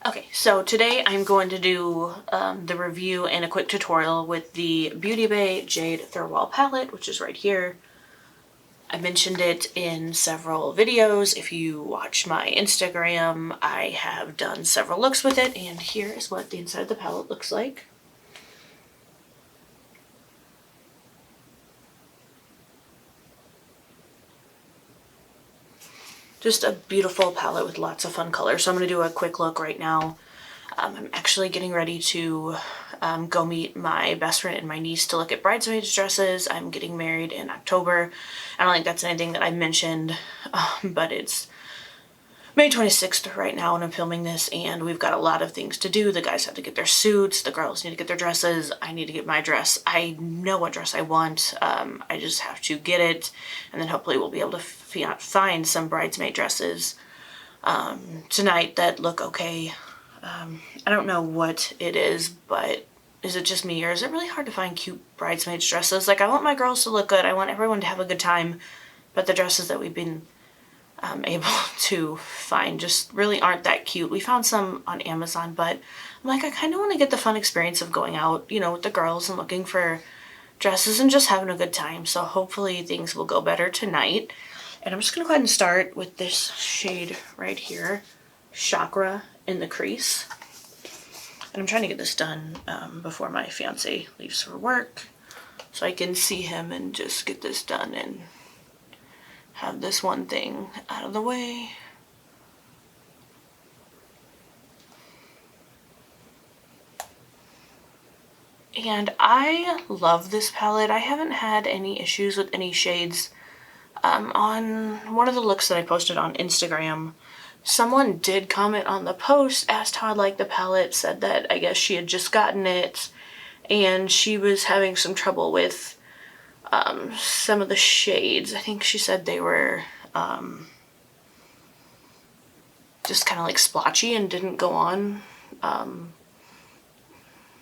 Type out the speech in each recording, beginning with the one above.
Okay, so today I'm going to do the review and a quick tutorial with the Beauty Bay Jade Thirlwall palette, which is right here. I mentioned it in several videos. If you watch my Instagram, I have done several looks with it, and here is what the inside of the palette looks like. Just a beautiful palette with lots of fun colors. So I'm going to do a quick look right now. I'm actually getting ready to go meet my best friend and my niece to look at bridesmaids dresses. I'm getting married in October. I don't think that's anything that I mentioned, but it's May 26th right now when I'm filming this, and we've got a lot of things to do. The guys have to get their suits, the girls need to get their dresses, I need to get my dress. I know what dress I want, I just have to get it, and then hopefully we'll be able to find some bridesmaid dresses tonight that look okay. I don't know what it is, but is it just me, or is it really hard to find cute bridesmaids dresses? Like, I want my girls to look good, I want everyone to have a good time, but the dresses that we've been able to find just really aren't that cute. We found some on Amazon, but I'm like, I kind of want to get the fun experience of going out, you know, with the girls and looking for dresses and just having a good time. So hopefully things will go better tonight. And I'm just going to go ahead and start with this shade right here, Chakra in the Crease. And I'm trying to get this done before my fiance leaves for work so I can see him and just get this done and have this one thing out of the way. And I love this palette. I haven't had any issues with any shades. On one of the looks that I posted on Instagram, someone did comment on the post, asked how I liked the palette, said that I guess she had just gotten it and she was having some trouble with some of the shades. I think she said they were just kind of like splotchy and didn't go on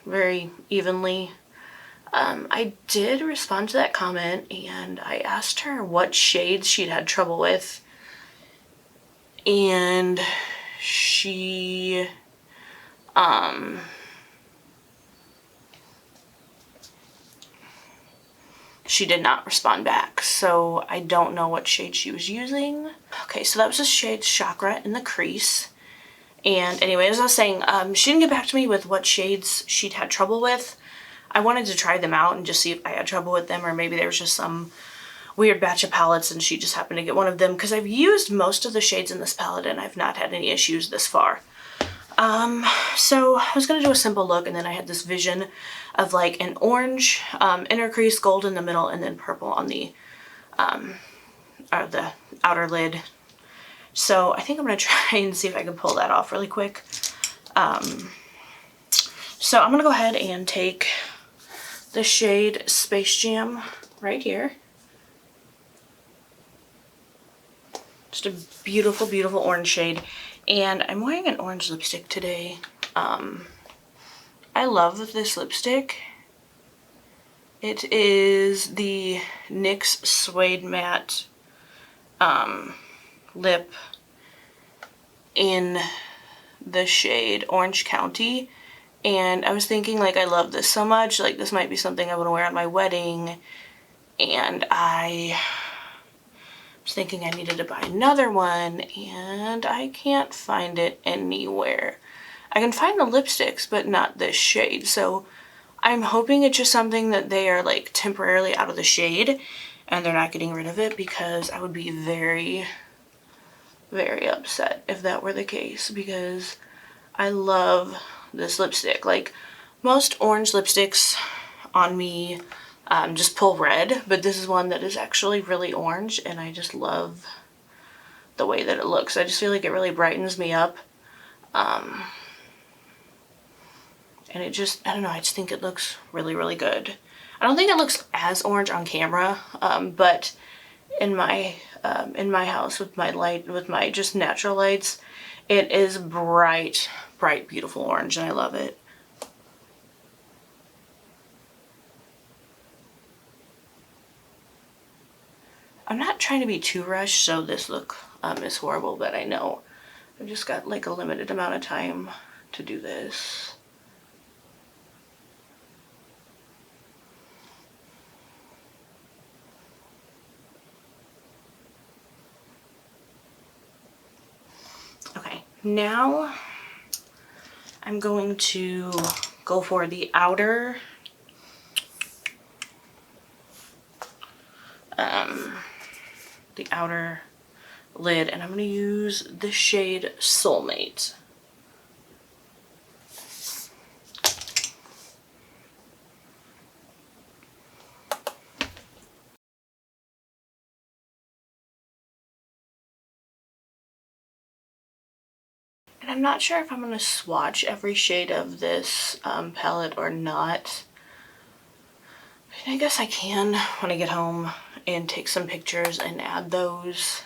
very evenly. I did respond to that comment and I asked her what shades she'd had trouble with, and she did not respond back, so I don't know what shade she was using. Okay, so that was the shade Chakra in the Crease. And anyway, as I was saying, she didn't get back to me with what shades she'd had trouble with. I wanted to try them out and just see if I had trouble with them, or maybe there was just some weird batch of palettes and she just happened to get one of them, because I've used most of the shades in this palette and I've not had any issues this far. So I was going to do a simple look, and then I had this vision of like an orange inner crease, gold in the middle, and then purple on the outer lid. So I think I'm going to try and see if I can pull that off really quick. So I'm going to go ahead and take the shade Space Jam right here. Just a beautiful, beautiful orange shade. And I'm wearing an orange lipstick today. I love this lipstick. It is the NYX Suede Matte lip in the shade Orange County. And I was thinking, like, I love this so much, like this might be something I want to wear at my wedding, and I was thinking I needed to buy another one, and I can't find it anywhere. I can find the lipsticks, but not this shade, so I'm hoping it's just something that they are like temporarily out of the shade and they're not getting rid of it, because I would be very, very upset if that were the case, because I love this lipstick. Like, most orange lipsticks on me just pull red, but this is one that is actually really orange, and I just love the way that it looks. I just feel like it really brightens me up. And it just, I don't know, I just think it looks really, really good. I don't think it looks as orange on camera, but in my house with my light, with my just natural lights, it is bright, bright, beautiful orange, and I love it. I'm not trying to be too rushed, so this look is horrible, but I know I've just got like a limited amount of time to do this. Okay, now I'm going to go for the outer lid, and I'm going to use the shade Soulmate. And I'm not sure if I'm going to swatch every shade of this palette or not. I guess I can when I get home and take some pictures and add those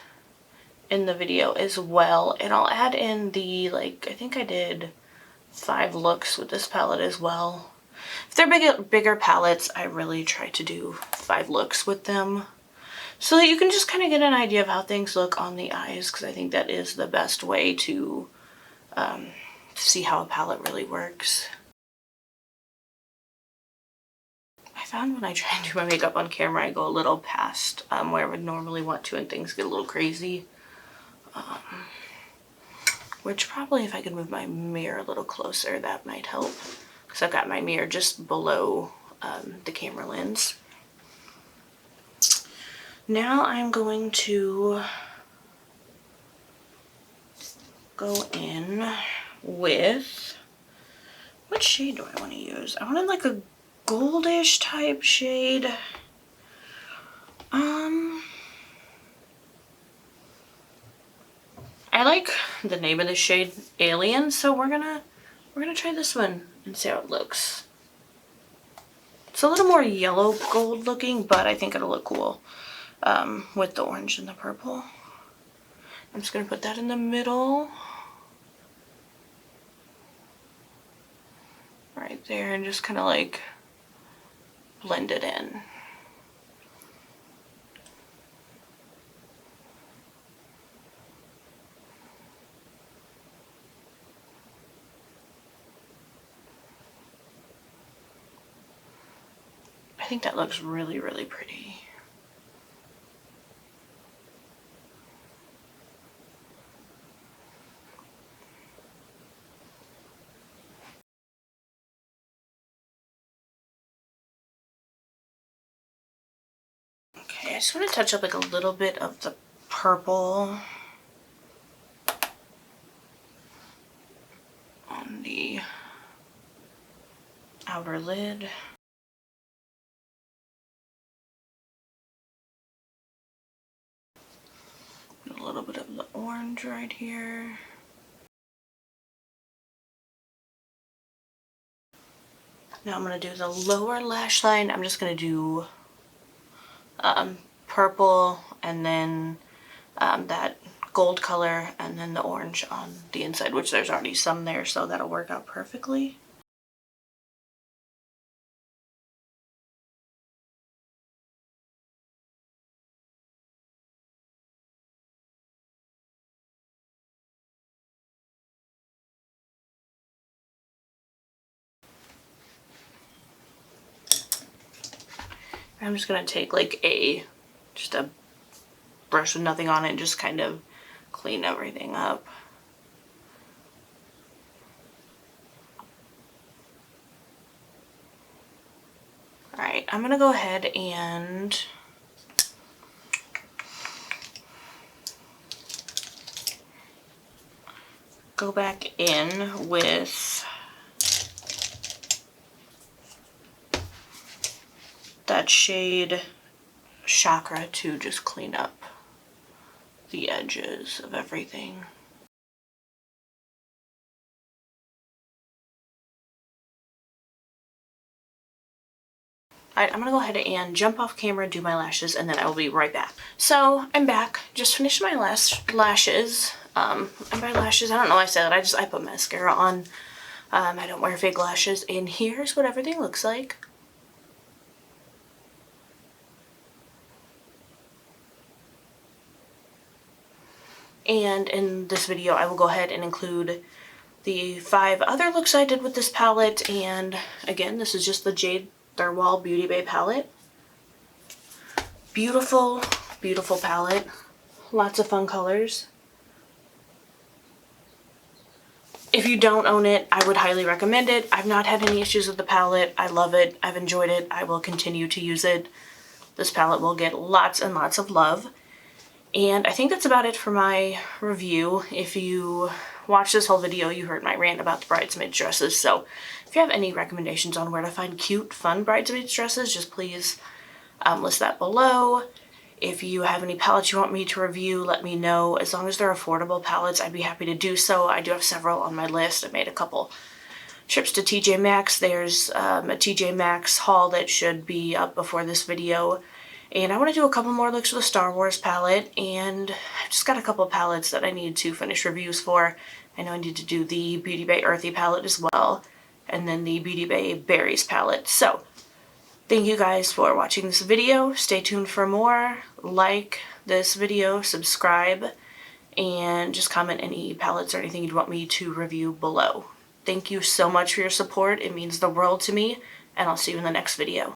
in the video as well. And I'll add in the, like, I think I did 5 looks with this palette as well. If they're bigger palettes, I really try to do 5 looks with them so that you can just kind of get an idea of how things look on the eyes, because I think that is the best way to see how a palette really works. I found when I try and do my makeup on camera, I go a little past where I would normally want to, and things get a little crazy. Which probably, if I could move my mirror a little closer, that might help. Because I've got my mirror just below the camera lens. Now I'm going to go in with, what shade do I want to use? I wanted like a goldish type shade. I like the name of this shade, Alien, so we're gonna try this one and see how it looks. It's a little more yellow gold looking, but I think it'll look cool with the orange and the purple. I'm just gonna put that in the middle. Right there, and just kind of like blend it in. I think that looks really, really pretty. Okay, I just want to touch up like a little bit of the purple on the outer lid. A little bit of the orange right here. Now I'm going to do the lower lash line. I'm just going to do purple, and then that gold color, and then the orange on the inside, which there's already some there, so that'll work out perfectly. I'm just going to take like just a brush with nothing on it and just kind of clean everything up. Alright, I'm going to go ahead and go back in with that shade Chakra to just clean up the edges of everything. Alright, I'm gonna go ahead and jump off camera, do my lashes, and then I will be right back. So, I'm back. Just finished my lashes. And by lashes, I don't know why I said that. I put mascara on. I don't wear fake lashes. And here's what everything looks like. And in this video, I will go ahead and include the 5 other looks I did with this palette, and again, this is just the Jade Thirlwall Beauty Bay palette. Beautiful, beautiful palette. Lots of fun colors. If you don't own it, I would highly recommend it. I've not had any issues with the palette. I love it. I've enjoyed it. I will continue to use it. This palette will get lots and lots of love. And I think that's about it for my review. If you watched this whole video, you heard my rant about the bridesmaid dresses. So if you have any recommendations on where to find cute, fun bridesmaid dresses, just please list that below. If you have any palettes you want me to review, let me know. As long as they're affordable palettes, I'd be happy to do so. I do have several on my list. I made a couple trips to TJ Maxx. There's a TJ Maxx haul that should be up before this video. And I want to do a couple more looks with the Star Wars palette, and I've just got a couple palettes that I need to finish reviews for. I know I need to do the Beauty Bay Earthy palette as well, and then the Beauty Bay Berries palette. So, thank you guys for watching this video. Stay tuned for more. Like this video, subscribe, and just comment any palettes or anything you'd want me to review below. Thank you so much for your support. It means the world to me, and I'll see you in the next video.